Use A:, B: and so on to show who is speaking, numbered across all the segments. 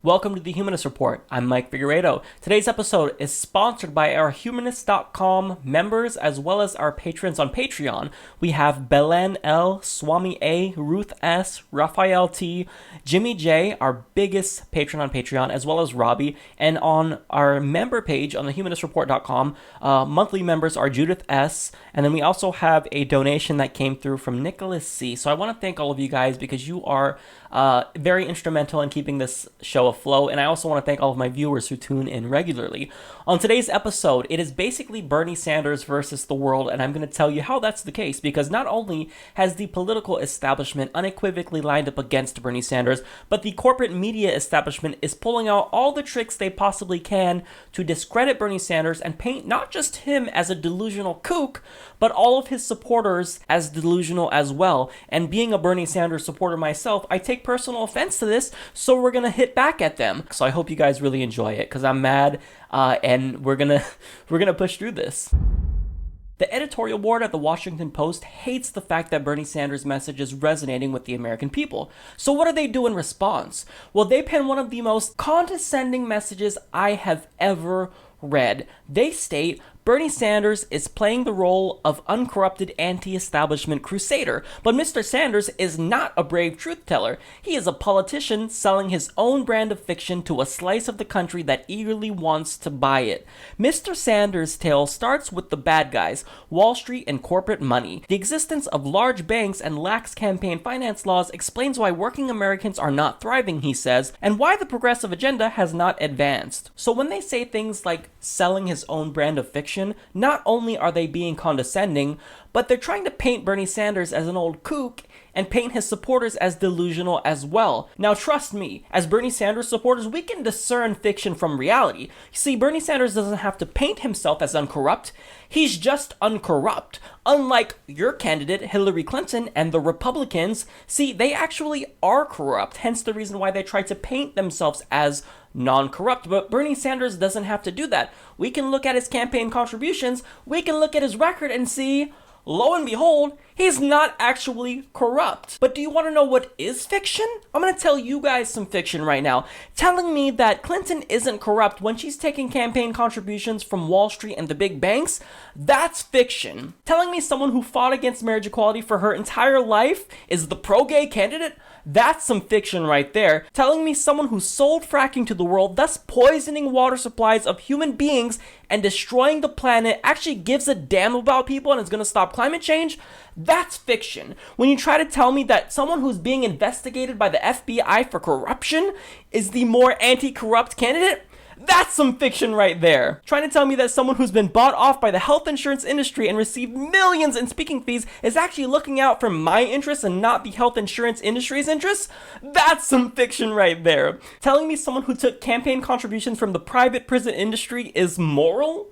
A: Welcome to the Humanist Report. I'm Mike Figueredo. Today's episode is sponsored by our Humanist.com members as well as our patrons on Patreon. We have Belen L, Swami A, Ruth S, Raphael T, Jimmy J, our biggest patron on Patreon, as well as Robbie. And on our member page on the humanistreport.com, monthly members are Judith S. And then we also have a donation that came through from Nicholas C. So I want to thank all of you guys because you are very instrumental in keeping this show afloat, and I also want to thank all of my viewers who tune in regularly. On today's episode, it is basically Bernie Sanders versus the world, and I'm going to tell you how that's the case, because not only has the political establishment unequivocally lined up against Bernie Sanders, but the corporate media establishment is pulling out all the tricks they possibly can to discredit Bernie Sanders and paint not just him as a delusional kook, but all of his supporters as delusional as well. And being a Bernie Sanders supporter myself, I take personal offense to this, so we're gonna hit back at them. So I hope you guys really enjoy it, because I'm mad, and we're gonna push through this. The editorial board at the Washington Post hates the fact that Bernie Sanders' message is resonating with the American people. So what do they do in response? Well, they pen one of the most condescending messages I have ever read. They state, Bernie Sanders is playing the role of uncorrupted anti-establishment crusader, but Mr. Sanders is not a brave truth teller. He is a politician selling his own brand of fiction to a slice of the country that eagerly wants to buy it. Mr. Sanders' tale starts with the bad guys, Wall Street and corporate money. The existence of large banks and lax campaign finance laws explains why working Americans are not thriving, he says, and why the progressive agenda has not advanced. So when they say things like selling his own brand of fiction, not only are they being condescending, but they're trying to paint Bernie Sanders as an old kook and paint his supporters as delusional as well. Now trust me, as Bernie Sanders supporters, we can discern fiction from reality. You see, Bernie Sanders doesn't have to paint himself as uncorrupt, he's just uncorrupt. Unlike your candidate, Hillary Clinton, and the Republicans, see, they actually are corrupt, hence the reason why they try to paint themselves as non-corrupt. But Bernie Sanders doesn't have to do that. We can look at his campaign contributions, we can look at his record and see, lo and behold, he's not actually corrupt. But do you want to know what is fiction? I'm going to tell you guys some fiction right now. Telling me that Clinton isn't corrupt when she's taking campaign contributions from Wall Street and the big banks, that's fiction. Telling me someone who fought against marriage equality for her entire life is the pro-gay candidate, that's some fiction right there. Telling me someone who sold fracking to the world, thus poisoning water supplies of human beings and destroying the planet, actually gives a damn about people and is going to stop climate change, that's fiction. When you try to tell me that someone who's being investigated by the FBI for corruption is the more anti-corrupt candidate, that's some fiction right there. Trying to tell me that someone who's been bought off by the health insurance industry and received millions in speaking fees is actually looking out for my interests and not the health insurance industry's interests? That's some fiction right there. Telling me someone who took campaign contributions from the private prison industry is moral?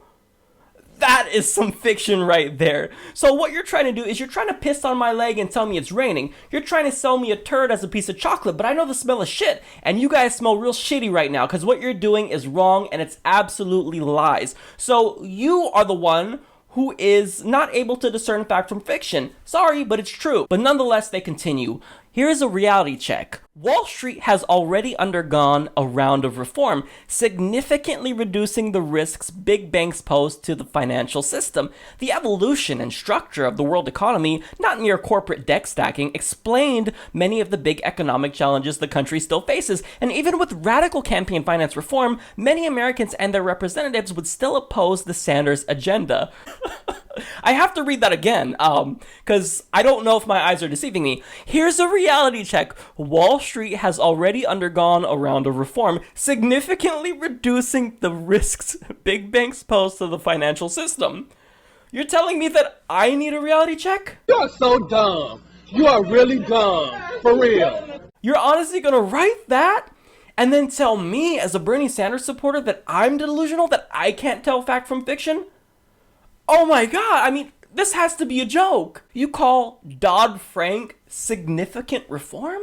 A: That is some fiction right there. So what you're trying to do is you're trying to piss on my leg and tell me it's raining. You're trying to sell me a turd as a piece of chocolate, but I know the smell of shit, and you guys smell real shitty right now because what you're doing is wrong and it's absolutely lies. So you are the one who is not able to discern fact from fiction. Sorry, but it's true. But nonetheless, they continue. Here is a reality check. Wall Street has already undergone a round of reform, significantly reducing the risks big banks pose to the financial system. The evolution and structure of the world economy, not mere corporate deck stacking, explained many of the big economic challenges the country still faces. And even with radical campaign finance reform, many Americans and their representatives would still oppose the Sanders agenda. I have to read that again, because I don't know if my eyes are deceiving me. Here's a reality check. Wall Street has already undergone a round of reform, significantly reducing the risks big banks pose to the financial system. You're telling me that I need a reality check?
B: You're so dumb. You are really dumb. For real.
A: You're honestly gonna write that? And then tell me, as a Bernie Sanders supporter, that I'm delusional, that I can't tell fact from fiction? Oh my god, I mean, this has to be a joke. You call Dodd-Frank significant reform?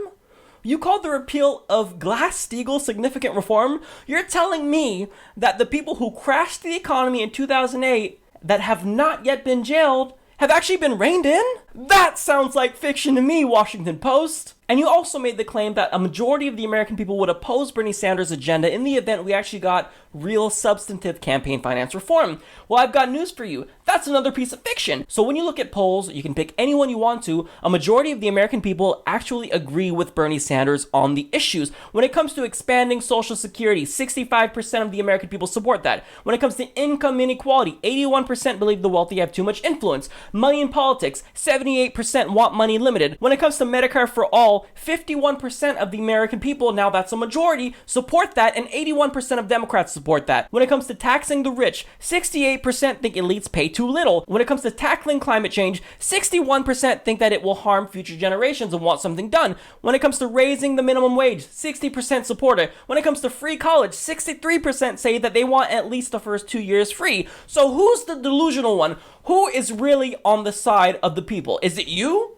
A: You call the repeal of Glass-Steagall significant reform? You're telling me that the people who crashed the economy in 2008 that have not yet been jailed have actually been reined in? That sounds like fiction to me, Washington Post. And you also made the claim that a majority of the American people would oppose Bernie Sanders' agenda in the event we actually got real substantive campaign finance reform. Well, I've got news for you. That's another piece of fiction. So when you look at polls, you can pick anyone you want to, a majority of the American people actually agree with Bernie Sanders on the issues. When it comes to expanding Social Security, 65% of the American people support that. When it comes to income inequality, 81% believe the wealthy have too much influence. Money in politics, 78% want money limited. When it comes to Medicare for all, 51% of the American people, now that's a majority, support that, and 81% of Democrats support that. When it comes to taxing the rich, 68% think elites pay too little. When it comes to tackling climate change, 61% think that it will harm future generations and want something done. When it comes to raising the minimum wage, 60% support it. When it comes to free college, 63% say that they want at least the first 2 years free. So who's the delusional one? Who is really on the side of the people? Is it you?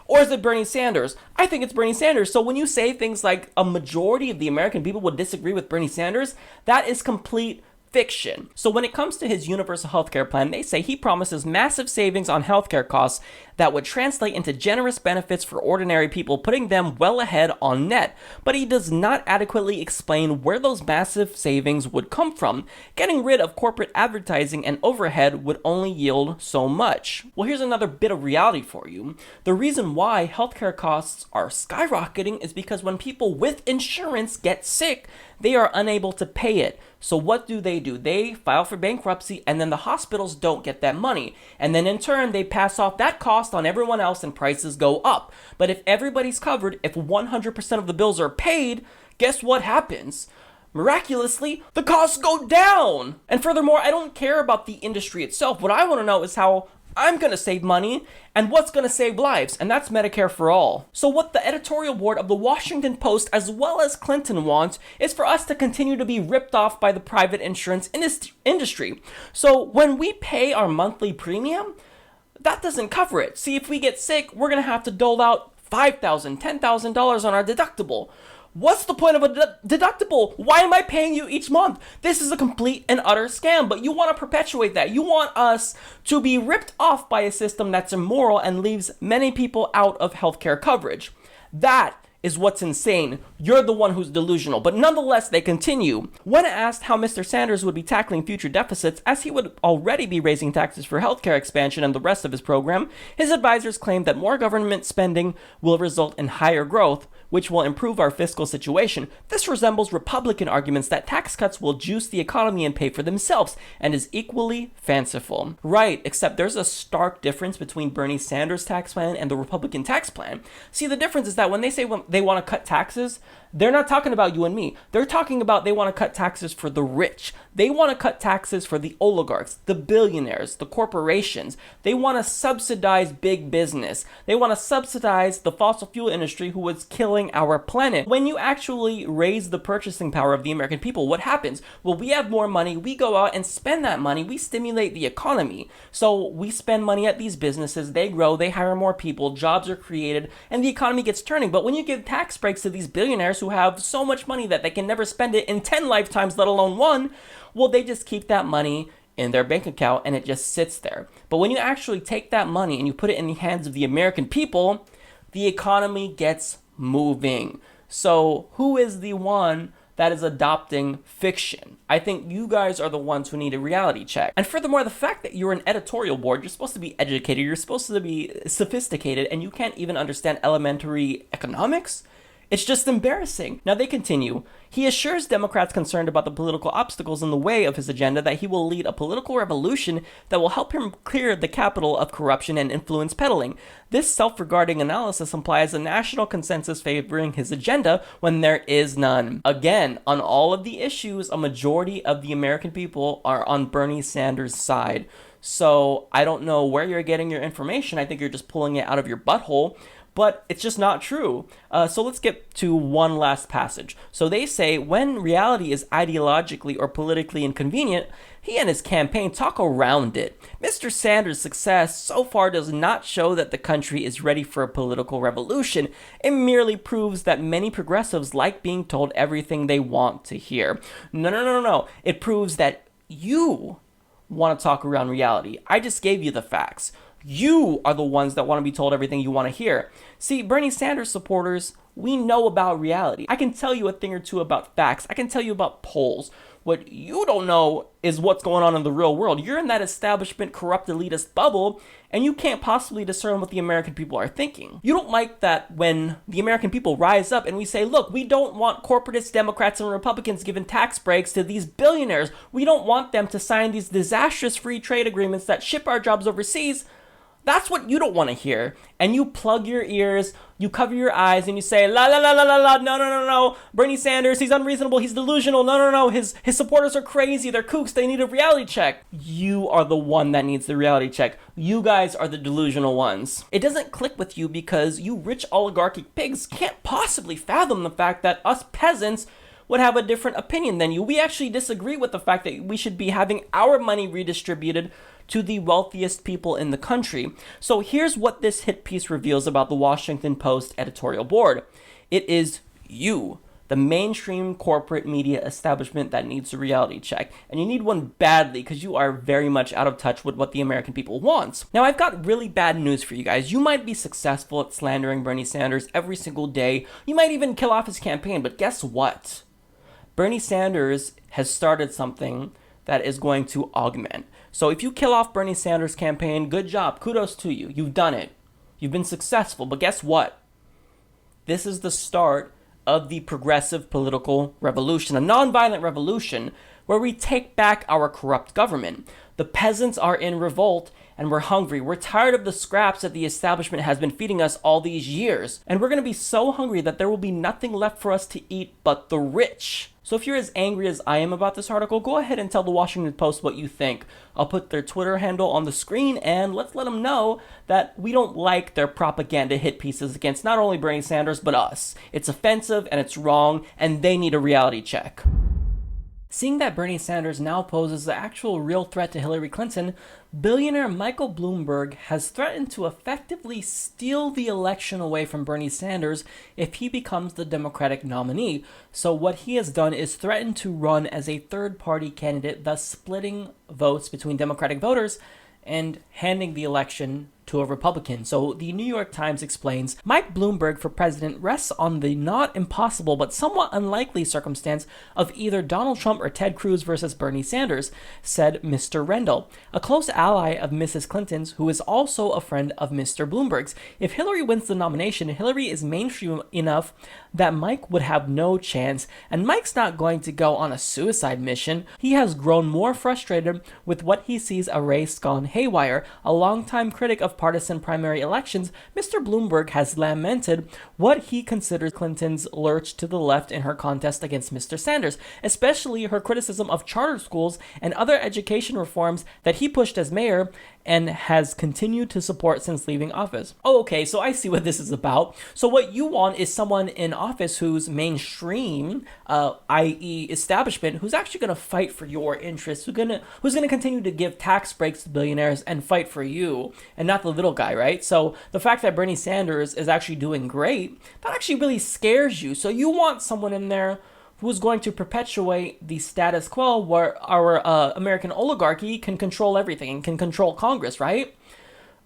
A: Or is it Bernie Sanders? I think it's Bernie Sanders. So when you say things like a majority of the American people would disagree with Bernie Sanders, that is complete fiction. So when it comes to his universal healthcare plan, they say he promises massive savings on healthcare costs that would translate into generous benefits for ordinary people, putting them well ahead on net. But he does not adequately explain where those massive savings would come from. Getting rid of corporate advertising and overhead would only yield so much. Well, here's another bit of reality for you. The reason why healthcare costs are skyrocketing is because when people with insurance get sick, they are unable to pay it. So what do? They file for bankruptcy, and then the hospitals don't get that money. And then in turn, they pass off that cost on everyone else and prices go up. But if everybody's covered, if 100% of the bills are paid, guess what happens? Miraculously, the costs go down. And furthermore, I don't care about the industry itself. What I want to know is how I'm going to save money and what's going to save lives, and that's Medicare for all. So what the editorial board of the Washington Post as well as Clinton wants is for us to continue to be ripped off by the private insurance industry. So when we pay our monthly premium, that doesn't cover it. See, if we get sick, we're going to have to dole out $5,000, $10,000 on our deductible. What's the point of a deductible? Why am I paying you each month? This is a complete and utter scam, but you want to perpetuate that. You want us to be ripped off by a system that's immoral and leaves many people out of healthcare coverage. That is what's insane. You're the one who's delusional. But nonetheless, they continue. When asked how Mr. Sanders would be tackling future deficits, as he would already be raising taxes for healthcare expansion and the rest of his program, his advisors claimed that more government spending will result in higher growth, which will improve our fiscal situation. This resembles Republican arguments that tax cuts will juice the economy and pay for themselves, and is equally fanciful. Right, except there's a stark difference between Bernie Sanders' tax plan and the Republican tax plan. See, the difference is that when they say they want to cut taxes, they're not talking about you and me. They're talking about they want to cut taxes for the rich. They want to cut taxes for the oligarchs, the billionaires, the corporations. They want to subsidize big business. They want to subsidize the fossil fuel industry who was killing our planet. When you actually raise the purchasing power of the American people, what happens? Well, we have more money. We go out and spend that money. We stimulate the economy. So we spend money at these businesses. They grow. They hire more people. Jobs are created. And the economy gets turning. But when you give tax breaks to these billionaires who have so much money that they can never spend it in 10 lifetimes, let alone one, well, they just keep that money in their bank account and it just sits there. But when you actually take that money and you put it in the hands of the American people, the economy gets moving. So who is the one that is adopting fiction? I think you guys are the ones who need a reality check. And furthermore, the fact that you're an editorial board, you're supposed to be educated, you're supposed to be sophisticated, and you can't even understand elementary economics? It's just embarrassing. Now they continue. He assures Democrats concerned about the political obstacles in the way of his agenda that he will lead a political revolution that will help him clear the capital of corruption and influence peddling. This self-regarding analysis implies a national consensus favoring his agenda when there is none. Again, on all of the issues, a majority of the American people are on Bernie Sanders' side. So I don't know where you're getting your information. I think you're just pulling it out of your butthole. But it's just not true. So let's get to one last passage. So they say, when reality is ideologically or politically inconvenient, he and his campaign talk around it. Mr. Sanders' success so far does not show that the country is ready for a political revolution. It merely proves that many progressives like being told everything they want to hear. No. It proves that you want to talk around reality. I just gave you the facts. You are the ones that want to be told everything you want to hear. See, Bernie Sanders supporters, we know about reality. I can tell you a thing or two about facts. I can tell you about polls. What you don't know is what's going on in the real world. You're in that establishment, corrupt, elitist bubble, and you can't possibly discern what the American people are thinking. You don't like that when the American people rise up and we say, look, we don't want corporatists, Democrats, and Republicans giving tax breaks to these billionaires. We don't want them to sign these disastrous free trade agreements that ship our jobs overseas. That's what you don't want to hear. And you plug your ears, you cover your eyes, and you say, la la la la la la, no. Bernie Sanders, he's unreasonable, he's delusional, no. His supporters are crazy, they're kooks, they need a reality check. You are the one that needs the reality check. You guys are the delusional ones. It doesn't click with you because you rich oligarchic pigs can't possibly fathom the fact that us peasants would have a different opinion than you. We actually disagree with the fact that we should be having our money redistributed to the wealthiest people in the country. So here's what this hit piece reveals about the Washington Post editorial board. It is you, the mainstream corporate media establishment, that needs a reality check. And you need one badly because you are very much out of touch with what the American people wants. Now, I've got really bad news for you guys. You might be successful at slandering Bernie Sanders every single day. You might even kill off his campaign, but guess what? Bernie Sanders has started something that is going to augment. So if you kill off Bernie Sanders' campaign, good job, kudos to you. You've done it. You've been successful, but guess what? This is the start of the progressive political revolution, a nonviolent revolution where we take back our corrupt government. The peasants are in revolt and we're hungry. We're tired of the scraps that the establishment has been feeding us all these years. And we're going to be so hungry that there will be nothing left for us to eat but the rich. So if you're as angry as I am about this article, go ahead and tell the Washington Post what you think. I'll put their Twitter handle on the screen, and let's let them know that we don't like their propaganda hit pieces against not only Bernie Sanders, but us. It's offensive and it's wrong, and they need a reality check. Seeing that Bernie Sanders now poses the actual real threat to Hillary Clinton, billionaire Michael Bloomberg has threatened to effectively steal the election away from Bernie Sanders if he becomes the Democratic nominee. So what he has done is threatened to run as a third-party candidate, thus splitting votes between Democratic voters and handing the election to a Republican. So the New York Times explains, Mike Bloomberg for president rests on the not impossible but somewhat unlikely circumstance of either Donald Trump or Ted Cruz versus Bernie Sanders, said Mr. Rendell, a close ally of Mrs. Clinton's who is also a friend of Mr. Bloomberg's. If Hillary wins the nomination, Hillary is mainstream enough that Mike would have no chance, and Mike's not going to go on a suicide mission. He has grown more frustrated with what he sees a race gone haywire. A longtime critic of partisan primary elections, Mr. Bloomberg has lamented what he considers Clinton's lurch to the left in her contest against Mr. Sanders, especially her criticism of charter schools and other education reforms that he pushed as mayor and has continued to support since leaving office. Oh, okay, so I see what this is about. So what you want is someone in office who's mainstream, i.e. establishment, who's actually going to fight for your interests, who's going to continue to give tax breaks to billionaires and fight for you, and not the little guy, right? So the fact that Bernie Sanders is actually doing great, that actually really scares you. So you want someone in there who's going to perpetuate the status quo where our American oligarchy can control everything and can control Congress, right?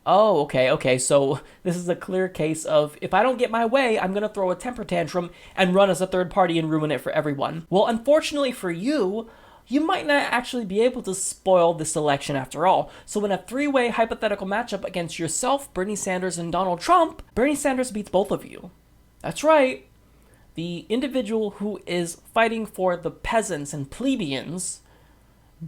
A: Oh, okay, so this is a clear case of, if I don't get my way, I'm going to throw a temper tantrum and run as a third party and ruin it for everyone. Well, unfortunately for you, you might not actually be able to spoil this election after all. So in a three-way hypothetical matchup against yourself, Bernie Sanders, and Donald Trump, Bernie Sanders beats both of you. That's right. The individual who is fighting for the peasants and plebeians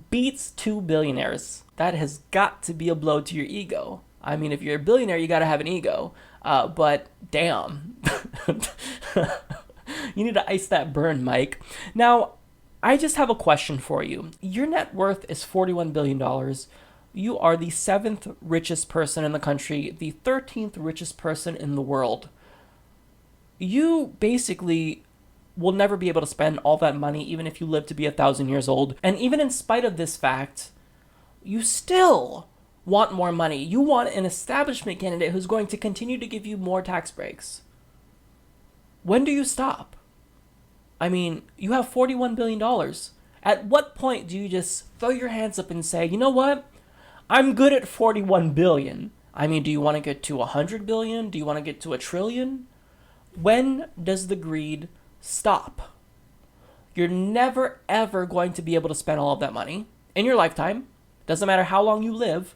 A: beats two billionaires. That has got to be a blow to your ego. I mean, if you're a billionaire, you got to have an ego. But damn. You need to ice that burn, Mike. Now, I just have a question for you. Your net worth is $41 billion. You are the 7th richest person in the country, the 13th richest person in the world. You basically will never be able to spend all that money, even if you live to be 1,000 years old. And even in spite of this fact, you still want more money. You want an establishment candidate who's going to continue to give you more tax breaks. When do you stop? I mean, you have $41 billion. At what point do you just throw your hands up and say, you know what? I'm good at $41 billion. I mean, do you want to get to 100 billion? Do you want to get to a trillion? When does the greed stop? You're never ever going to be able to spend all of that money in your lifetime. Doesn't matter how long you live.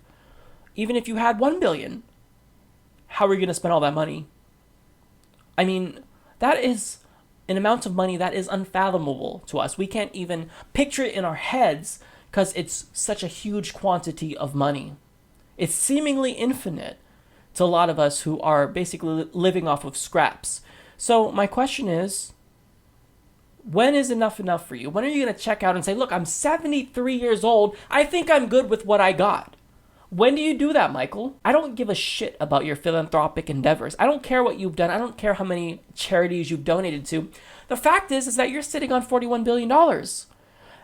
A: Even if you had 1 billion, how are you going to spend all that money? I mean, that is an amount of money that is unfathomable to us. We can't even picture it in our heads because it's such a huge quantity of money. It's seemingly infinite to a lot of us who are basically living off of scraps. So my question is, when is enough for you? When are you going to check out and say, look, I'm 73 years old. I think I'm good with what I got. When do you do that, Michael? I don't give a shit about your philanthropic endeavors. I don't care what you've done. I don't care how many charities you've donated to. The fact is that you're sitting on $41 billion.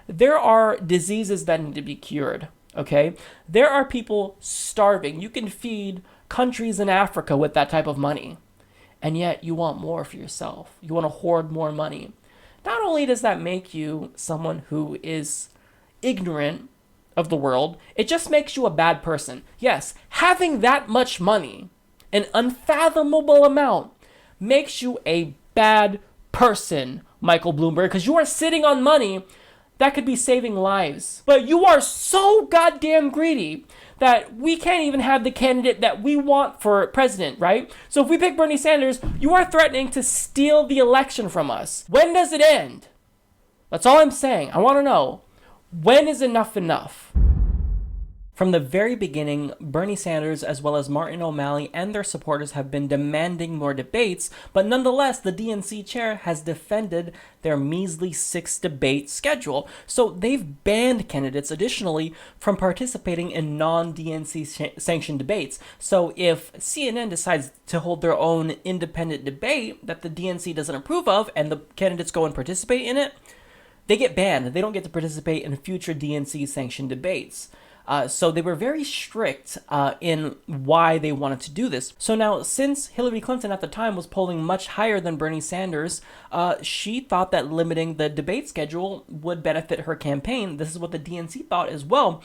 A: There are diseases that need to be cured, okay? There are people starving. You can feed countries in Africa with that type of money. And yet you want more for yourself. You want to hoard more money. Not only does that make you someone who is ignorant of the world, it just makes you a bad person. Yes, having that much money, an unfathomable amount, makes you a bad person, Michael Bloomberg, because you are sitting on money that could be saving lives. But you are so goddamn greedy that we can't even have the candidate that we want for president, right? So if we pick Bernie Sanders, you are threatening to steal the election from us. When does it end? That's all I'm saying. I want to know, when is enough enough? From the very beginning, Bernie Sanders as well as Martin O'Malley and their supporters have been demanding more debates, but nonetheless, the DNC chair has defended their measly 6-debate schedule. So they've banned candidates additionally from participating in non-DNC sanctioned debates. So if CNN decides to hold their own independent debate that the DNC doesn't approve of and the candidates go and participate in it, they get banned. They don't get to participate in future DNC sanctioned debates. So they were very strict in why they wanted to do this. So now, since Hillary Clinton at the time was polling much higher than Bernie Sanders, she thought that limiting the debate schedule would benefit her campaign. This is what the DNC thought as well.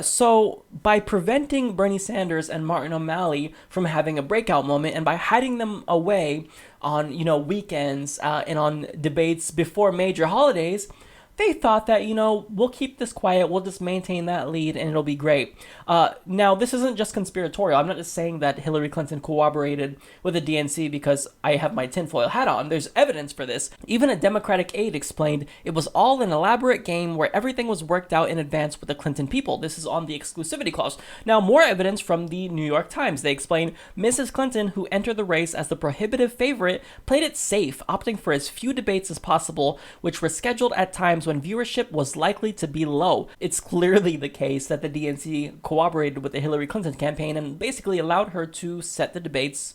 A: So by preventing Bernie Sanders and Martin O'Malley from having a breakout moment, and by hiding them away on weekends and on debates before major holidays, they thought that, we'll keep this quiet, we'll just maintain that lead, and it'll be great. Now, this isn't just conspiratorial. I'm not just saying that Hillary Clinton cooperated with the DNC because I have my tinfoil hat on. There's evidence for this. Even a Democratic aide explained it was all an elaborate game where everything was worked out in advance with the Clinton people. This is on the exclusivity clause. Now, more evidence from the New York Times. They explained Mrs. Clinton, who entered the race as the prohibitive favorite, played it safe, opting for as few debates as possible, which were scheduled at times when viewership was likely to be low. It's clearly the case that the DNC cooperated with the Hillary Clinton campaign and basically allowed her to set the debates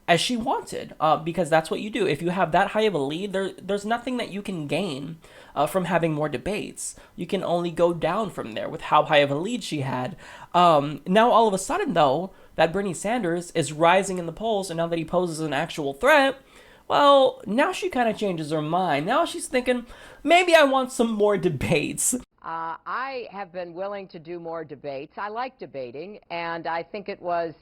A: as she wanted, because that's what you do. If you have that high of a lead, there's nothing that you can gain from having more debates. You can only go down from there with how high of a lead she had. Now, all of a sudden, though, that Bernie Sanders is rising in the polls, and now that he poses an actual threat, well, now she kind of changes her mind. Now she's thinking, maybe I want some more debates.
C: I have been willing to do more debates. I like debating, and I think it was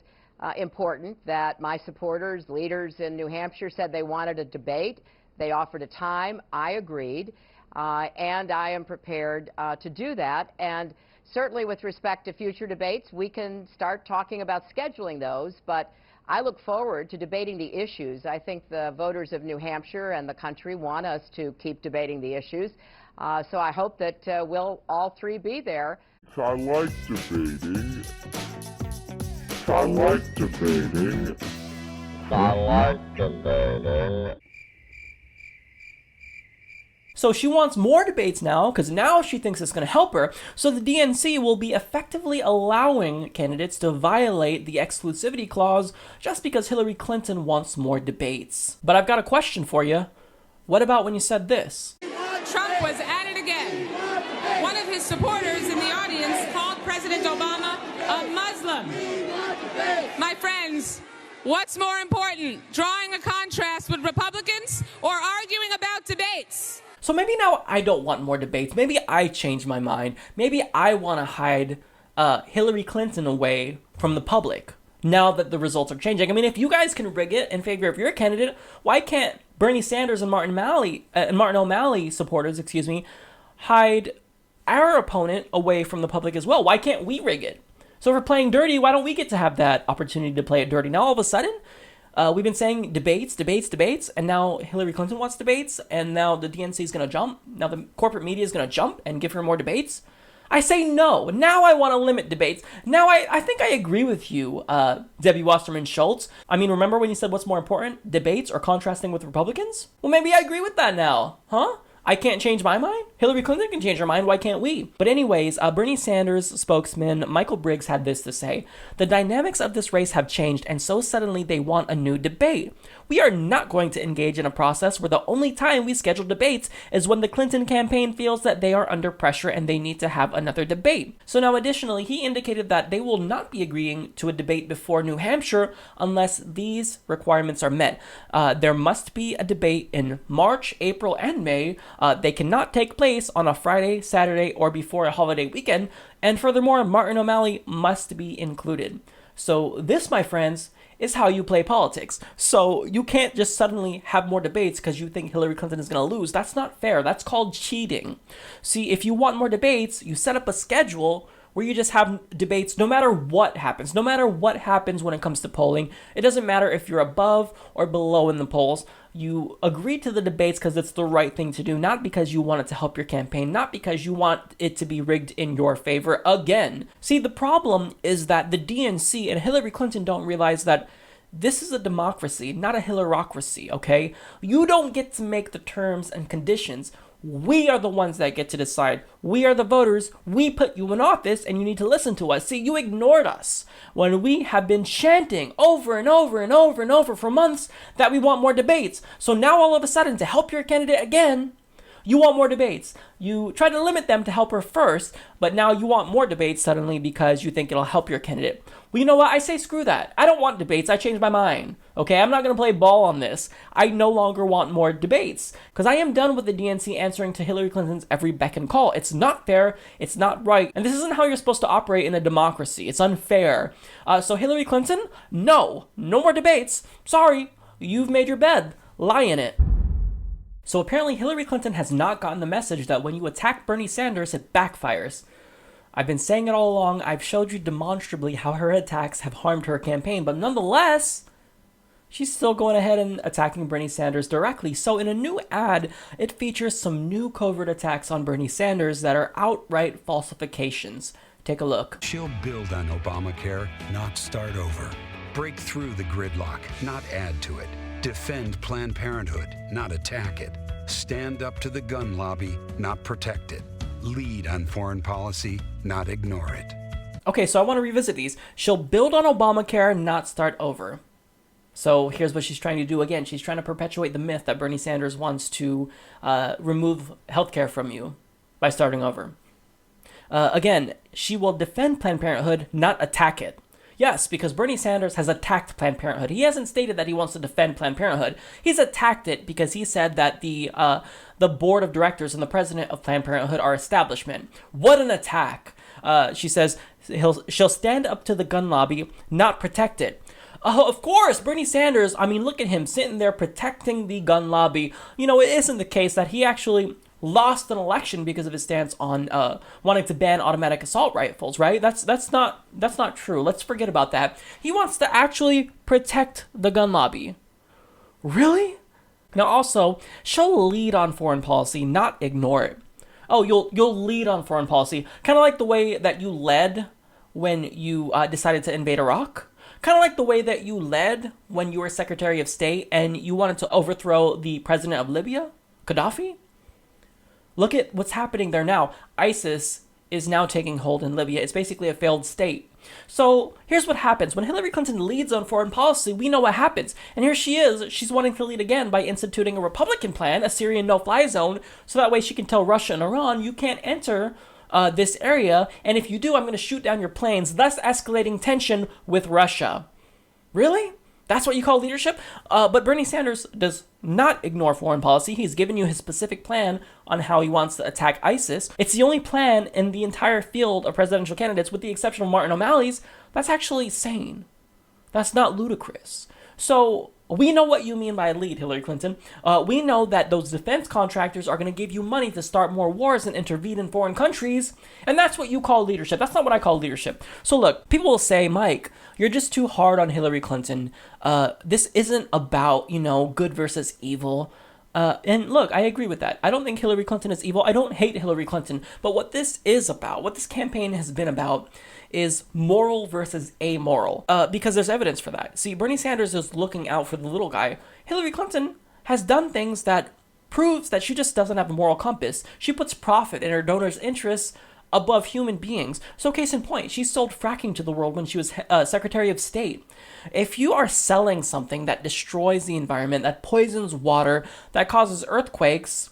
C: important that my supporters, leaders in New Hampshire said they wanted a debate. They offered a time. I agreed, and I am prepared to do that. And certainly with respect to future debates, we can start talking about scheduling those, but I look forward to debating the issues. I think the voters of New Hampshire and the country want us to keep debating the issues. So I hope that we'll all three be there.
D: I like debating. I like debating. I like debating.
A: So she wants more debates now, because now she thinks it's going to help her. So the DNC will be effectively allowing candidates to violate the exclusivity clause just because Hillary Clinton wants more debates. But I've got a question for you. What about when you said this?
E: Trump was at it again. One of his supporters in the audience called President Obama a Muslim. My friends, what's more important, drawing a contrast with Republicans or arguing about debates?
A: So maybe now I don't want more debates. Maybe I changed my mind. Maybe I want to hide Hillary Clinton away from the public. now that the results are changing. I mean, if you guys can rig it in favor of your candidate, why can't Bernie Sanders and Martin O'Malley supporters, hide our opponent away from the public as well? Why can't we rig it? So if we're playing dirty, why don't we get to have that opportunity to play it dirty? Now all of a sudden, we've been saying debates, and now Hillary Clinton wants debates, and now the DNC is going to jump. Now the corporate media is going to jump and give her more debates. I say no. Now I want to limit debates. Now I think I agree with you, Debbie Wasserman Schultz. I mean, remember when you said what's more important, debates or contrasting with Republicans? Well, maybe I agree with that now, huh? I can't change my mind? Hillary Clinton can change her mind, why can't we? But anyways, Bernie Sanders spokesman Michael Briggs had this to say: "The dynamics of this race have changed, and so suddenly they want a new debate. We are not going to engage in a process where the only time we schedule debates is when the Clinton campaign feels that they are under pressure and they need to have another debate." So now additionally, he indicated that they will not be agreeing to a debate before New Hampshire unless these requirements are met. There must be a debate in March, April, and May. They cannot take place on a Friday, Saturday, or before a holiday weekend. And furthermore, Martin O'Malley must be included. So this, my friends, is how you play politics. So you can't just suddenly have more debates because you think Hillary Clinton is going to lose. That's not fair. That's called cheating. See, if you want more debates, you set up a schedule where you just have debates no matter what happens. No matter what happens when it comes to polling. It doesn't matter if you're above or below in the polls. You agree to the debates because it's the right thing to do, not because you want it to help your campaign, not because you want it to be rigged in your favor again. See, the problem is that the DNC and Hillary Clinton don't realize that this is a democracy, not a Hillerocracy, okay? You don't get to make the terms and conditions. We are the ones that get to decide. We are the voters. We put you in office and you need to listen to us. See, you ignored us when we have been chanting over and over and over and over for months that we want more debates. So now all of a sudden, to help your candidate again, you want more debates. You try to limit them to help her first, but now you want more debates suddenly because you think it'll help your candidate. Well, you know what? I say screw that. I don't want debates. I changed my mind. Okay, I'm not going to play ball on this. I no longer want more debates because I am done with the DNC answering to Hillary Clinton's every beck and call. It's not fair. It's not right. And this isn't how you're supposed to operate in a democracy. It's unfair. So Hillary Clinton, no more debates. Sorry, you've made your bed. Lie in it. So apparently Hillary Clinton has not gotten the message that when you attack Bernie Sanders, it backfires. I've been saying it all along. I've showed you demonstrably how her attacks have harmed her campaign, but nonetheless, she's still going ahead and attacking Bernie Sanders directly. So in a new ad, it features some new covert attacks on Bernie Sanders that are outright falsifications. Take a look.
F: She'll build on Obamacare, not start over. Break through the gridlock, not add to it. Defend Planned Parenthood, not attack it. Stand up to the gun lobby, not protect it. Lead on foreign policy, not ignore it.
A: Okay, so I want to revisit these. She'll build on Obamacare, not start over. So here's what she's trying to do again. She's trying to perpetuate the myth that Bernie Sanders wants to remove healthcare from you by starting over. Again, she will defend Planned Parenthood, not attack it. Yes, because Bernie Sanders has attacked Planned Parenthood. He hasn't stated that he wants to defend Planned Parenthood. He's attacked it because he said that the board of directors and the president of Planned Parenthood are establishment. What an attack. She says she'll stand up to the gun lobby, not protect it. Of course, Bernie Sanders, I mean, look at him sitting there protecting the gun lobby. You know, it isn't the case that he actually lost an election because of his stance on wanting to ban automatic assault rifles, right? That's not true. Let's forget about that. He wants to actually protect the gun lobby. Really? Now also, she'll lead on foreign policy, not ignore it. Oh, you'll lead on foreign policy, kind of like the way that you led when you decided to invade Iraq. Kind of like the way that you led when you were Secretary of State and you wanted to overthrow the president of Libya, Gaddafi. Look at what's happening there now. ISIS is now taking hold in Libya. It's basically a failed state. So here's what happens. When Hillary Clinton leads on foreign policy, we know what happens. And here she is. She's wanting to lead again by instituting a Republican plan, a Syrian no-fly zone, so that way she can tell Russia and Iran, you can't enter this area. And if you do, I'm going to shoot down your planes, thus escalating tension with Russia. Really? That's what you call leadership? But Bernie Sanders does not ignore foreign policy. He's given you his specific plan on how he wants to attack ISIS. It's the only plan in the entire field of presidential candidates, with the exception of Martin O'Malley's, that's actually sane. That's not ludicrous. So we know what you mean by lead, Hillary Clinton. We know that those defense contractors are going to give you money to start more wars and intervene in foreign countries, and that's what you call leadership. That's not what I call leadership. So look, people will say, Mike, you're just too hard on Hillary Clinton. This isn't about, good versus evil. And look, I agree with that. I don't think Hillary Clinton is evil. I don't hate Hillary Clinton. But what this is about, what this campaign has been about, is moral versus amoral. Because there's evidence for that. See, Bernie Sanders is looking out for the little guy. Hillary Clinton has done things that proves that she just doesn't have a moral compass. She puts profit in her donors' interests above human beings. So case in point, she sold fracking to the world when she was Secretary of State. If you are selling something that destroys the environment, that poisons water, that causes earthquakes,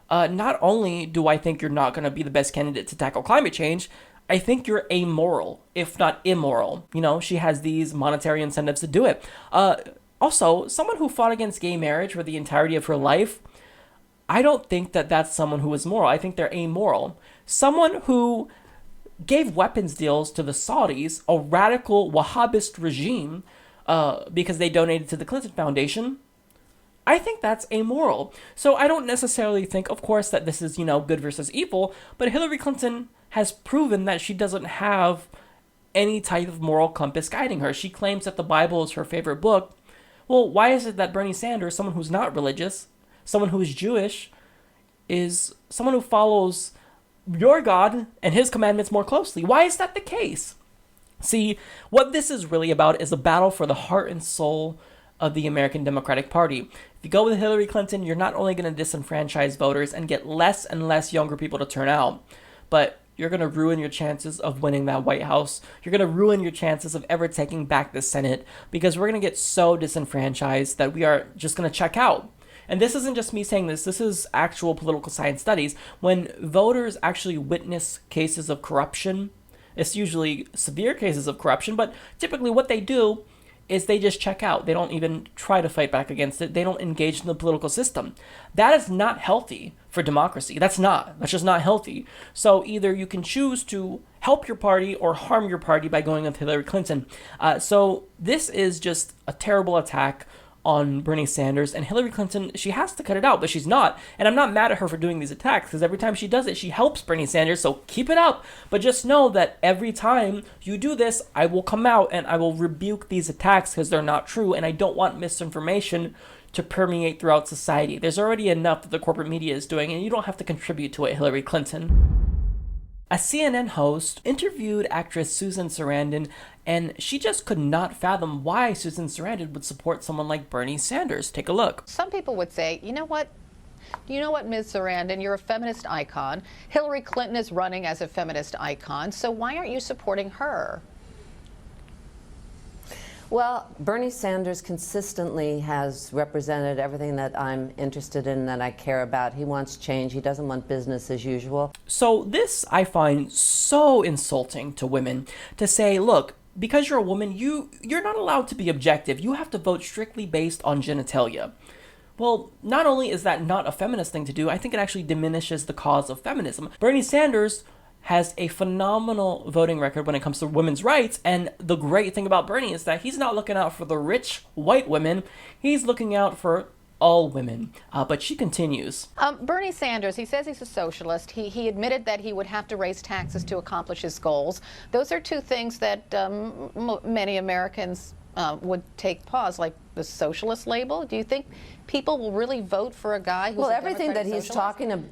A: not only do I think you're not going to be the best candidate to tackle climate change, I think you're amoral, if not immoral. She has these monetary incentives to do it. Also, someone who fought against gay marriage for the entirety of her life, I don't think that that's someone who is moral. I think they're amoral. Someone who gave weapons deals to the Saudis, a radical Wahhabist regime, because they donated to the Clinton Foundation, I think that's amoral. So I don't necessarily think, of course, that this is, good versus evil, but Hillary Clinton has proven that she doesn't have any type of moral compass guiding her. She claims that the Bible is her favorite book. Well, why is it that Bernie Sanders, someone who's not religious, someone who is Jewish, is someone who follows your God and his commandments more closely? Why is that the case? See, what this is really about is a battle for the heart and soul of the American Democratic Party. If you go with Hillary Clinton, you're not only going to disenfranchise voters and get less and less younger people to turn out, but you're going to ruin your chances of winning that White House. You're going to ruin your chances of ever taking back the Senate, because we're going to get so disenfranchised that we are just going to check out. And this isn't just me saying this is actual political science studies. When voters actually witness cases of corruption, it's usually severe cases of corruption, but typically what they do is they just check out. They don't even try to fight back against it. They don't engage in the political system. That is not healthy for democracy. That's just not healthy. So either you can choose to help your party or harm your party by going with Hillary Clinton. So this is just a terrible attack on Bernie Sanders, and Hillary Clinton, she has to cut it out, but she's not. And I'm not mad at her for doing these attacks, because every time she does it, she helps Bernie Sanders, so keep it up. But just know that every time you do this, I will come out and I will rebuke these attacks because they're not true, and I don't want misinformation to permeate throughout society. There's already enough that the corporate media is doing, and you don't have to contribute to it, Hillary Clinton. A CNN host interviewed actress Susan Sarandon, and she just could not fathom why Susan Sarandon would support someone like Bernie Sanders. Take a look.
G: Some people would say, you know what, Ms. Sarandon, you're a feminist icon. Hillary Clinton is running as a feminist icon, so why aren't you supporting her?
H: Well, Bernie Sanders consistently has represented everything that I'm interested in, that I care about. He wants change. He doesn't want business as usual.
A: So this I find so insulting to women, to say, look, because you're a woman, you're not allowed to be objective. You have to vote strictly based on genitalia. Well, not only is that not a feminist thing to do, I think it actually diminishes the cause of feminism. Bernie Sanders has a phenomenal voting record when it comes to women's rights, and the great thing about Bernie is that he's not looking out for the rich white women, he's looking out for all women. But she continues.
G: Bernie Sanders, he says he's a socialist. He admitted that he would have to raise taxes to accomplish his goals. Those are two things that many Americans would take pause, like the socialist label. Do you think people will really vote for a guy who's
H: well,
G: a
H: everything that he's talking about?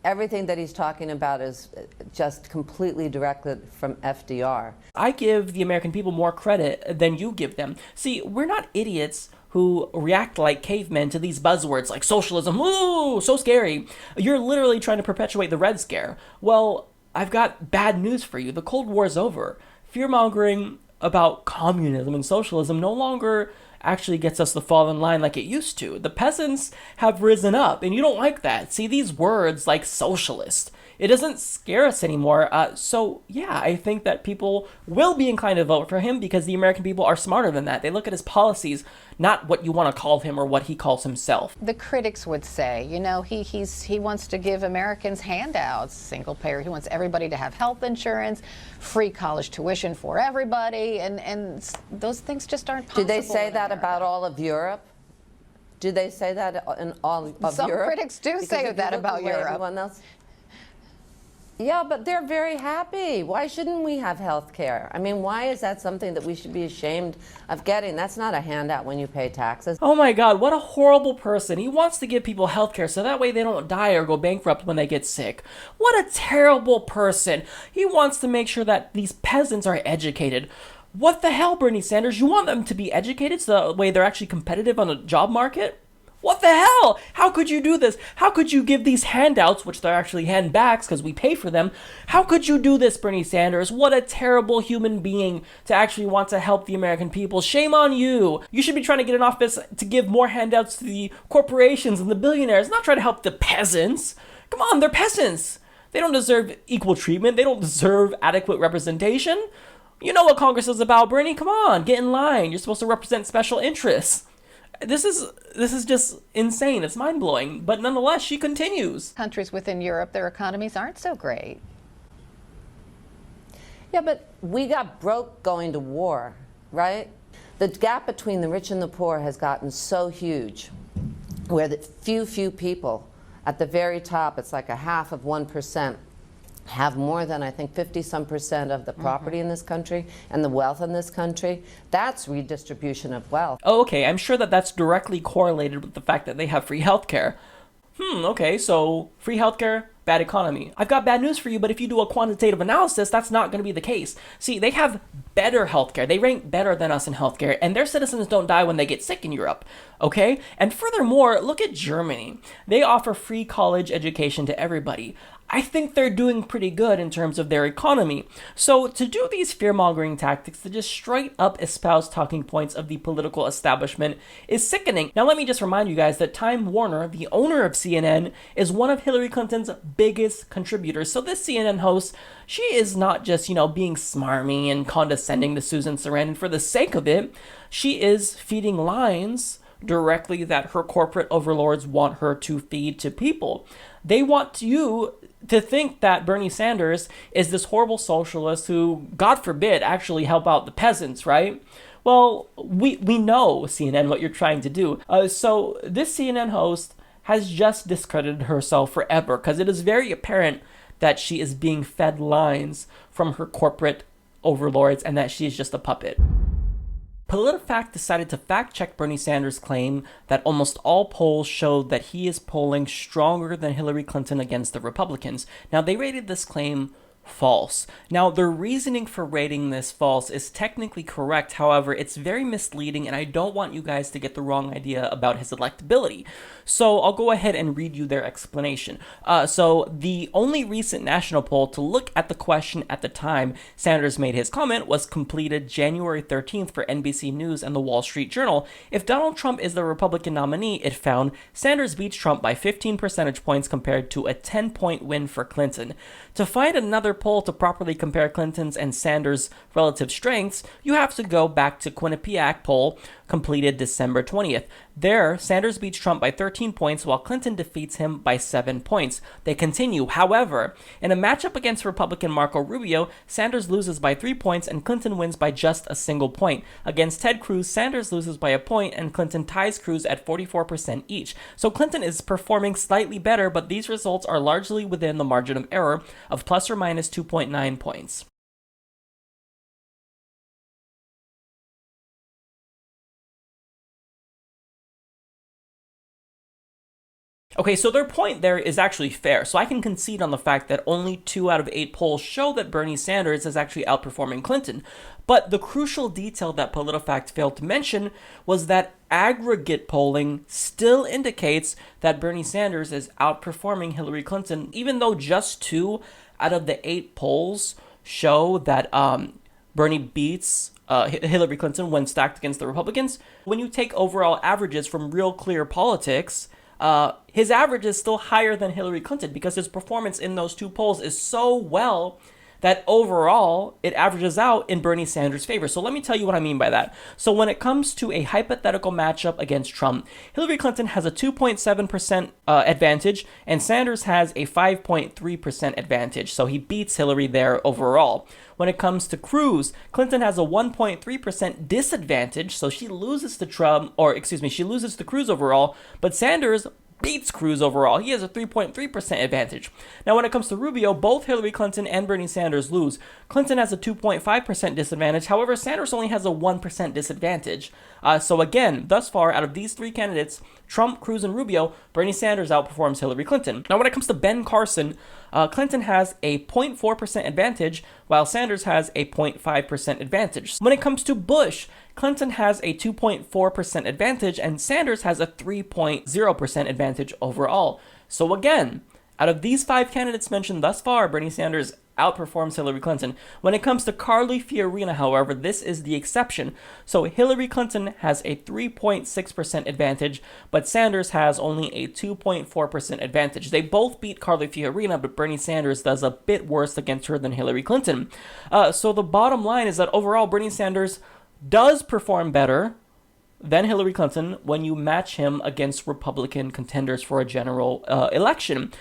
H: Everything that he's talking about is just completely directed from FDR.
A: I give the American people more credit than you give them. See, we're not idiots who react like cavemen to these buzzwords like socialism. Ooh, so scary. You're literally trying to perpetuate the Red Scare. Well, I've got bad news for you. The Cold War's over. Fear-mongering about communism and socialism no longer actually gets us to fall in line like it used to. The peasants have risen up, and you don't like that. See, these words like socialist, it doesn't scare us anymore. So yeah, I think that people will be inclined to vote for him because the American people are smarter than that. They look at his policies not what you want to call him or what he calls himself.
G: The critics would say, you know, he wants to give Americans handouts, single payer. He wants everybody to have health insurance, free college tuition for everybody, and those things just aren't possible.
H: Do they say
G: in
H: that
G: America.
H: about all of Europe? Do they say that in all of
G: Some
H: Europe?
G: critics do
H: Because
G: say
H: if you
G: that
H: look
G: about
H: the way
G: Europe.
H: everyone else- Yeah, but they're very happy. Why shouldn't we have health care? I mean, why is that something that we should be ashamed of getting? That's not a handout when you pay taxes.
A: Oh my God, what a horrible person. He wants to give people health care so that way they don't die or go bankrupt when they get sick. What a terrible person. He wants to make sure that these peasants are educated. What the hell, Bernie Sanders? You want them to be educated so that way they're actually competitive on the job market? What the hell? How could you do this? How could you give these handouts, which they're actually handbacks because we pay for them? How could you do this, Bernie Sanders? What a terrible human being to actually want to help the American people. Shame on you. You should be trying to get in office to give more handouts to the corporations and the billionaires, not try to help the peasants. Come on, they're peasants. They don't deserve equal treatment. They don't deserve adequate representation. You know what Congress is about, Bernie. Come on, get in line. You're supposed to represent special interests. This is just insane. It's mind-blowing. But nonetheless, she continues.
G: Countries within Europe, their economies aren't so great.
H: Yeah, but we got broke going to war, right? The gap between the rich and the poor has gotten so huge, where the few people at the very top, it's like a half of 1%, have more than, I think, 50-some% of the property in this country and the wealth in this country. That's redistribution of wealth.
A: Oh, okay, I'm sure that that's directly correlated with the fact that they have free healthcare. Okay, so free healthcare, bad economy. I've got bad news for you, but if you do a quantitative analysis, that's not going to be the case. See, they have better healthcare. They rank better than us in healthcare, and their citizens don't die when they get sick in Europe, okay? And furthermore, look at Germany. They offer free college education to everybody. I think they're doing pretty good in terms of their economy. So to do these fear-mongering tactics, to just straight up espouse talking points of the political establishment is sickening. Now let me just remind you guys that Time Warner, the owner of CNN, is one of Hillary Clinton's biggest contributors. So this CNN host, she is not just, being smarmy and condescending to Susan Sarandon for the sake of it. She is feeding lines directly that her corporate overlords want her to feed to people. They want you to think that Bernie Sanders is this horrible socialist who, God forbid, actually help out the peasants, right? Well, we know, CNN, what you're trying to do. So this CNN host has just discredited herself forever because it is very apparent that she is being fed lines from her corporate overlords and that she is just a puppet. PolitiFact decided to fact-check Bernie Sanders' claim that almost all polls showed that he is polling stronger than Hillary Clinton against the Republicans. Now, they rated this claim false. Now, their reasoning for rating this false is technically correct. However, it's very misleading, and I don't want you guys to get the wrong idea about his electability. So I'll go ahead and read you their explanation. So the only recent national poll to look at the question at the time Sanders made his comment was completed January 13th for NBC News and the Wall Street Journal. If Donald Trump is the Republican nominee, it found Sanders beats Trump by 15 percentage points compared to a 10-point win for Clinton. To find another poll to properly compare Clinton's and Sanders' relative strengths, you have to go back to Quinnipiac poll completed December 20th. There, Sanders beats Trump by 13 points while Clinton defeats him by 7 points. They continue, however, in a matchup against Republican Marco Rubio, Sanders loses by 3 points and Clinton wins by just a single point. Against Ted Cruz, Sanders loses by a point and Clinton ties Cruz at 44% each. So Clinton is performing slightly better, but these results are largely within the margin of error of plus or minus 2.9 points. Okay, so their point there is actually fair. So I can concede on the fact that only 2 out of 8 polls show that Bernie Sanders is actually outperforming Clinton. But the crucial detail that PolitiFact failed to mention was that aggregate polling still indicates that Bernie Sanders is outperforming Hillary Clinton, even though just 2 out of the 8 polls show that Bernie beats Hillary Clinton when stacked against the Republicans. When you take overall averages from Real Clear Politics, his average is still higher than Hillary Clinton because his performance in those 2 polls is so well that overall it averages out in Bernie Sanders' favor. So let me tell you what I mean by that. So when it comes to a hypothetical matchup against Trump, Hillary Clinton has a 2.7% advantage and Sanders has a 5.3% advantage. So he beats Hillary there overall. When it comes to Cruz, Clinton has a 1.3% disadvantage, so she loses to Trump, or excuse me, she loses to Cruz overall, but Sanders beats Cruz overall. He has a 3.3% advantage. Now, when it comes to Rubio, both Hillary Clinton and Bernie Sanders lose. Clinton has a 2.5% disadvantage. However, Sanders only has a 1% disadvantage. So again, thus far, out of these three candidates, Trump, Cruz, and Rubio, Bernie Sanders outperforms Hillary Clinton. Now, when it comes to Ben Carson, Clinton has a 0.4% advantage, while Sanders has a 0.5% advantage. When it comes to Bush, Clinton has a 2.4% advantage, and Sanders has a 3.0% advantage overall. So again, out of these five candidates mentioned thus far, Bernie Sanders outperforms Hillary Clinton. When it comes to Carly Fiorina, however, this is the exception. So Hillary Clinton has a 3.6% advantage, but Sanders has only a 2.4% advantage. They both beat Carly Fiorina, but Bernie Sanders does a bit worse against her than Hillary Clinton. So the bottom line is that overall, Bernie Sanders does perform better than Hillary Clinton when you match him against Republican contenders for a general election.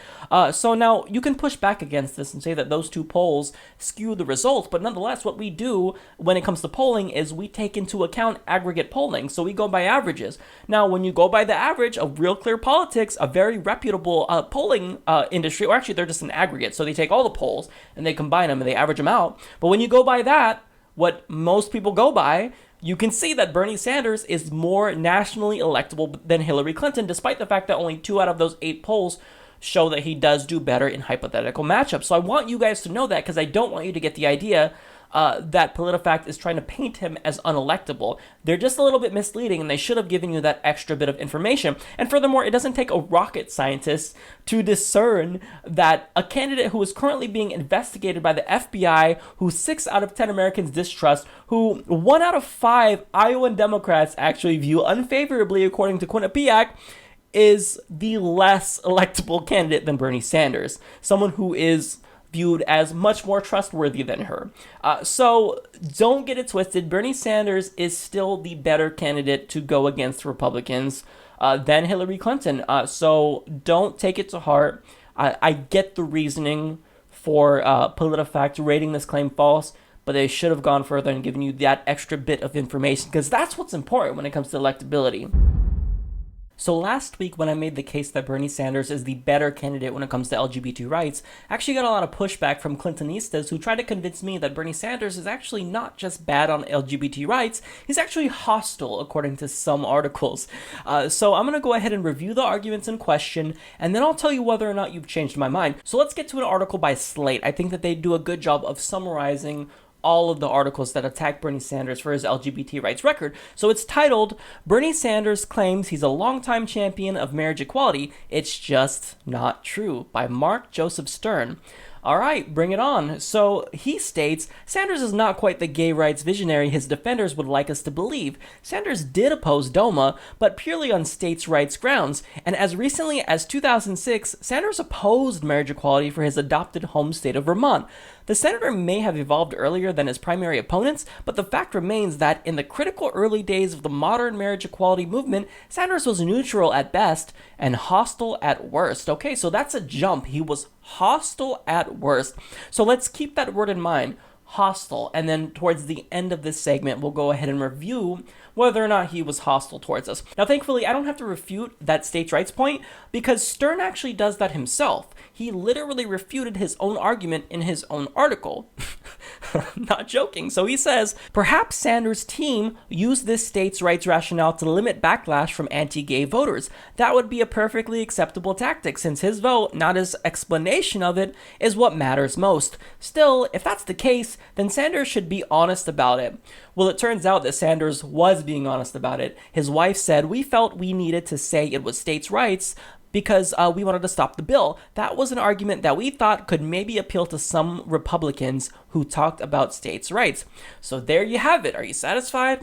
A: So now you can push back against this and say that those two polls skew the results, but nonetheless, what we do when it comes to polling is we take into account aggregate polling. So we go by averages. Now, when you go by the average of Real Clear Politics, a very reputable polling industry, or actually they're just an aggregate, so they take all the polls and they combine them and they average them out. But when you go by that, what most people go by, you can see that Bernie Sanders is more nationally electable than Hillary Clinton, despite the fact that only 2 out of those 8 polls show that he does do better in hypothetical matchups. So I want you guys to know that, because I don't want you to get the idea that PolitiFact is trying to paint him as unelectable. They're just a little bit misleading, and they should have given you that extra bit of information. And furthermore, it doesn't take a rocket scientist to discern that a candidate who is currently being investigated by the FBI, who 6 out of 10 Americans distrust, who 1 out of 5 Iowan Democrats actually view unfavorably, according to Quinnipiac, is the less electable candidate than Bernie Sanders. Someone who is viewed as much more trustworthy than her. So don't get it twisted. Bernie Sanders is still the better candidate to go against Republicans than Hillary Clinton. So don't take it to heart. I get the reasoning for PolitiFact rating this claim false, but they should have gone further and given you that extra bit of information, because that's what's important when it comes to electability. So last week, when I made the case that Bernie Sanders is the better candidate when it comes to LGBT rights, I actually got a lot of pushback from Clintonistas who tried to convince me that Bernie Sanders is actually not just bad on LGBT rights, he's actually hostile, according to some articles. So I'm going to go ahead and review the arguments in question, and then I'll tell you whether or not you've changed my mind. So let's get to an article by Slate. I think that they do a good job of summarizing all of the articles that attack Bernie Sanders for his LGBT rights record. So it's titled, "Bernie Sanders Claims He's a Longtime Champion of Marriage Equality. It's Just Not True," by Mark Joseph Stern. All right, bring it on. So he states, Sanders is not quite the gay rights visionary his defenders would like us to believe. Sanders did oppose DOMA, but purely on states' rights grounds. And as recently as 2006, Sanders opposed marriage equality for his adopted home state of Vermont. The senator may have evolved earlier than his primary opponents, but the fact remains that in the critical early days of the modern marriage equality movement, Sanders was neutral at best and hostile at worst. Okay, so that's a jump. He was hostile at worst. So let's keep that word in mind, hostile, and then towards the end of this segment, we'll go ahead and review whether or not he was hostile towards us. Now, thankfully, I don't have to refute that states' rights point, because Stern actually does that himself. He literally refuted his own argument in his own article. Not joking. So he says, perhaps Sanders' team used this states' rights rationale to limit backlash from anti-gay voters. That would be a perfectly acceptable tactic, since his vote, not his explanation of it, is what matters most. Still, if that's the case, then Sanders should be honest about it. Well, it turns out that Sanders was being honest about it. His wife said, "We felt we needed to say it was states' rights because we wanted to stop the bill." That was an argument that we thought could maybe appeal to some Republicans who talked about states' rights. So there you have it. Are you satisfied?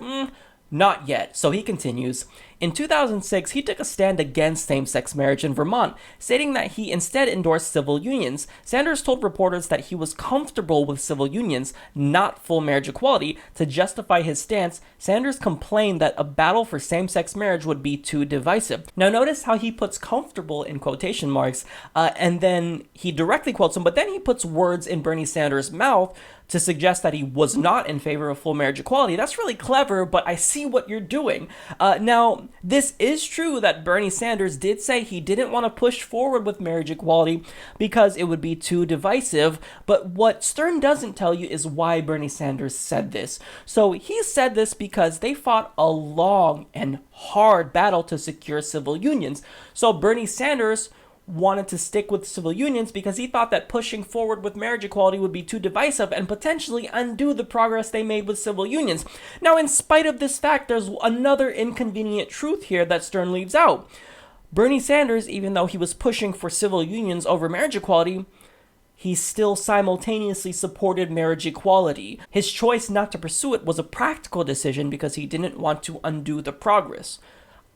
A: Not yet. So he continues, In 2006, he took a stand against same-sex marriage in Vermont, stating that he instead endorsed civil unions. Sanders told reporters that he was comfortable with civil unions, not full marriage equality. To justify his stance, Sanders complained that a battle for same-sex marriage would be too divisive. Now notice how he puts comfortable in quotation marks, and then he directly quotes him, but then he puts words in Bernie Sanders' mouth to suggest that he was not in favor of full marriage equality. That's really clever, but I see what you're doing. Now, this is true that Bernie Sanders did say he didn't want to push forward with marriage equality because it would be too divisive, but what Stern doesn't tell you is why Bernie Sanders said this. So he said this because they fought a long and hard battle to secure civil unions. So Bernie Sanders wanted to stick with civil unions because he thought that pushing forward with marriage equality would be too divisive and potentially undo the progress they made with civil unions. Now, in spite of this fact, there's another inconvenient truth here that Stern leaves out. Bernie Sanders, even though he was pushing for civil unions over marriage equality, he still simultaneously supported marriage equality. His choice not to pursue it was a practical decision because he didn't want to undo the progress.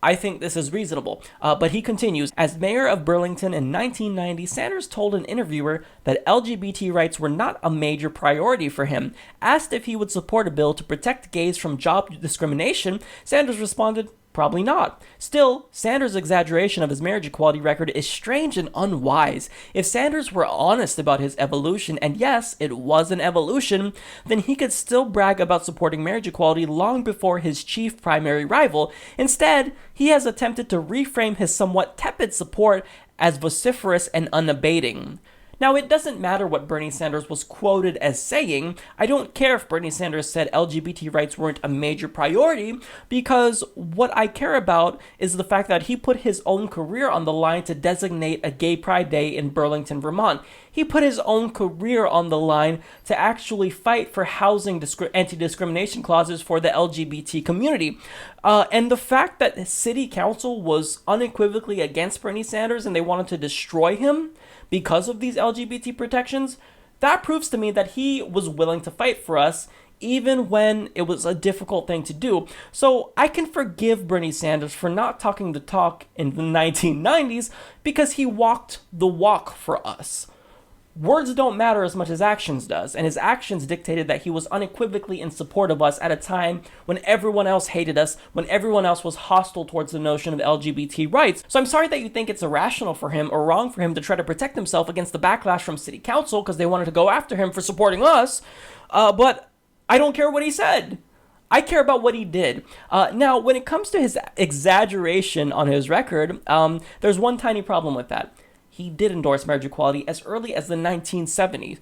A: I think this is reasonable, but he continues, as mayor of Burlington in 1990, Sanders told an interviewer that LGBT rights were not a major priority for him. Asked if he would support a bill to protect gays from job discrimination, Sanders responded, probably not. Still, Sanders' exaggeration of his marriage equality record is strange and unwise. If Sanders were honest about his evolution, and yes, it was an evolution, then he could still brag about supporting marriage equality long before his chief primary rival. Instead, he has attempted to reframe his somewhat tepid support as vociferous and unabating. Now, it doesn't matter what Bernie Sanders was quoted as saying. I don't care if Bernie Sanders said LGBT rights weren't a major priority, because what I care about is the fact that he put his own career on the line to designate a gay pride day in Burlington, Vermont. He put his own career on the line to actually fight for housing anti-discrimination clauses for the LGBT community. And the fact that city council was unequivocally against Bernie Sanders and they wanted to destroy him because of these LGBT protections, that proves to me that he was willing to fight for us even when it was a difficult thing to do. So I can forgive Bernie Sanders for not talking the talk in the 1990s because he walked the walk for us. Words don't matter as much as actions does, and his actions dictated that he was unequivocally in support of us at a time when everyone else hated us, when everyone else was hostile towards the notion of LGBT rights. So I'm sorry that you think it's irrational for him or wrong for him to try to protect himself against the backlash from city council because they wanted to go after him for supporting us, but I don't care what he said. I care about what he did. Now, when it comes to his exaggeration on his record, there's one tiny problem with that. He did endorse marriage equality as early as the 1970s.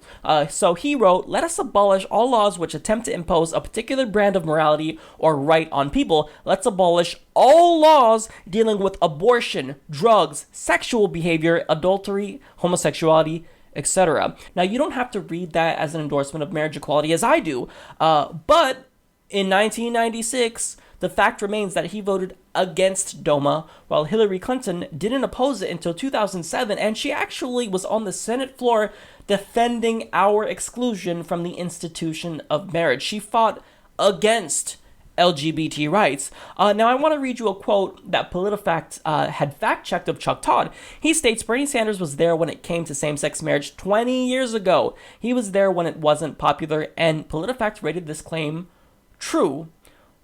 A: So he wrote, "Let us abolish all laws which attempt to impose a particular brand of morality or right on people. Let's abolish all laws dealing with abortion, drugs, sexual behavior, adultery, homosexuality, etc." Now, you don't have to read that as an endorsement of marriage equality as I do, but in 1996, the fact remains that he voted against DOMA, while Hillary Clinton didn't oppose it until 2007, and she actually was on the Senate floor defending our exclusion from the institution of marriage. She fought against LGBT rights. Now, I want to read you a quote that PolitiFact had fact-checked of Chuck Todd. He states, Bernie Sanders was there when it came to same-sex marriage 20 years ago. He was there when it wasn't popular, and PolitiFact rated this claim true.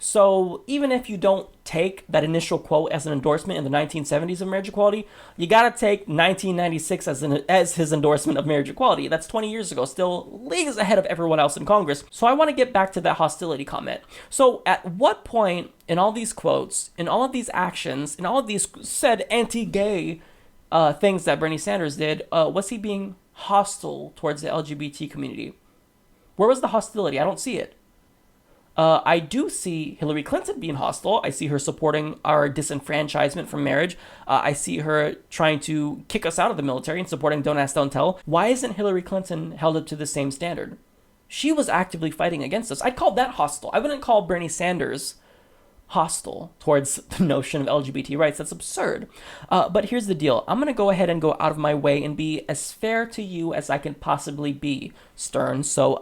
A: So even if you don't take that initial quote as an endorsement in the 1970s of marriage equality, you got to take 1996 as his endorsement of marriage equality. That's 20 years ago, still leagues ahead of everyone else in Congress. So I want to get back to that hostility comment. So at what point in all these quotes, in all of these actions, in all of these said anti-gay things that Bernie Sanders did, was he being hostile towards the LGBT community? Where was the hostility? I don't see it. I do see Hillary Clinton being hostile. I see her supporting our disenfranchisement from marriage. I see her trying to kick us out of the military and supporting Don't Ask, Don't Tell. Why isn't Hillary Clinton held up to the same standard? She was actively fighting against us. I'd call that hostile. I wouldn't call Bernie Sanders hostile towards the notion of LGBT rights. That's absurd. But here's the deal. I'm going to go ahead and go out of my way and be as fair to you as I can possibly be, Stern. So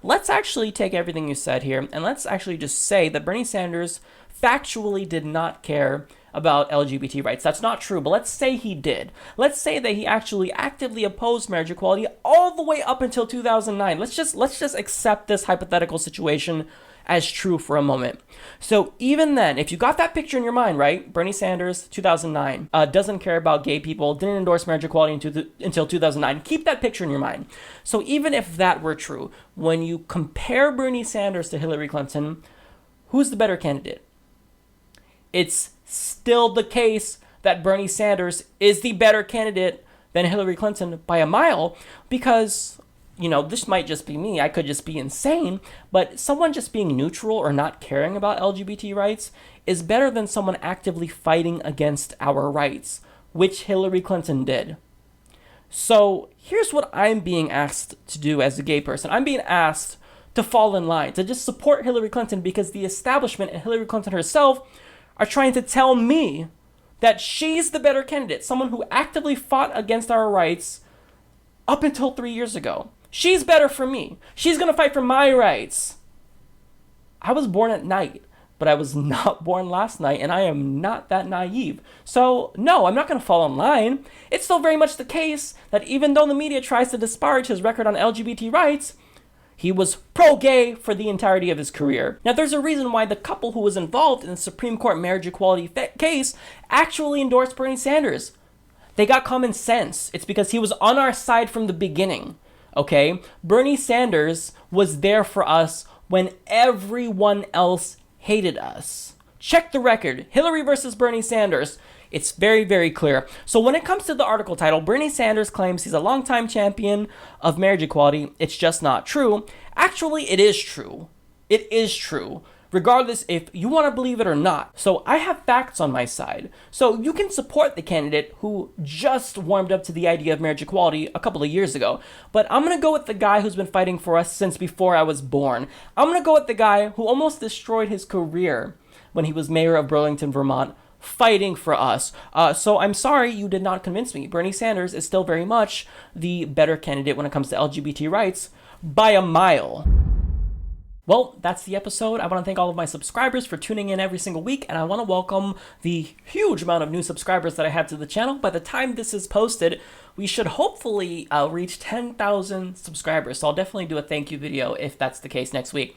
A: let's actually take everything you said here and let's actually just say that Bernie Sanders factually did not care about LGBT rights. That's not true, but let's say he did. Let's say that he actually actively opposed marriage equality all the way up until 2009. Let's just accept this hypothetical situation as true for a moment. So even then, if you got that picture in your mind, right? Bernie Sanders, 2009, doesn't care about gay people, didn't endorse marriage equality until 2009. Keep that picture in your mind. So even if that were true, when you compare Bernie Sanders to Hillary Clinton, who's the better candidate? It's still the case that Bernie Sanders is the better candidate than Hillary Clinton by a mile, because, you know, this might just be me, I could just be insane, but someone just being neutral or not caring about LGBT rights is better than someone actively fighting against our rights, which Hillary Clinton did. So here's what I'm being asked to do as a gay person. I'm being asked to fall in line, to just support Hillary Clinton, because the establishment and Hillary Clinton herself are trying to tell me that she's the better candidate, someone who actively fought against our rights up until 3 years ago. She's better for me. She's going to fight for my rights. I was born at night, but I was not born last night, and I am not that naive. So, no, I'm not going to fall in line. It's still very much the case that even though the media tries to disparage his record on LGBT rights, he was pro-gay for the entirety of his career. Now, there's a reason why the couple who was involved in the Supreme Court marriage equality case actually endorsed Bernie Sanders. They got common sense. It's because he was on our side from the beginning, okay? Bernie Sanders was there for us when everyone else hated us. Check the record. Hillary versus Bernie Sanders. It's very, very clear. So when it comes to the article title, Bernie Sanders claims he's a longtime champion of marriage equality. It's just not true. Actually, it is true. It is true, regardless if you want to believe it or not. So I have facts on my side. So you can support the candidate who just warmed up to the idea of marriage equality a couple of years ago. But I'm going to go with the guy who's been fighting for us since before I was born. I'm going to go with the guy who almost destroyed his career when he was mayor of Burlington, Vermont, fighting for us. So I'm sorry you did not convince me. Bernie Sanders is still very much the better candidate when it comes to LGBT rights by a mile. Well, that's the episode. I want to thank all of my subscribers for tuning in every single week, and I want to welcome the huge amount of new subscribers that I have to the channel. By the time this is posted, we should hopefully reach 10,000 subscribers. So I'll definitely do a thank you video if that's the case next week.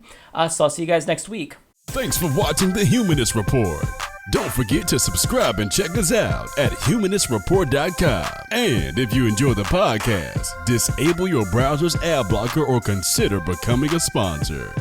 A: So I'll see you guys next week.
I: Thanks for watching the Humanist Report. Don't forget to subscribe and check us out at humanistreport.com. And if you enjoy the podcast, disable your browser's ad blocker or consider becoming a sponsor.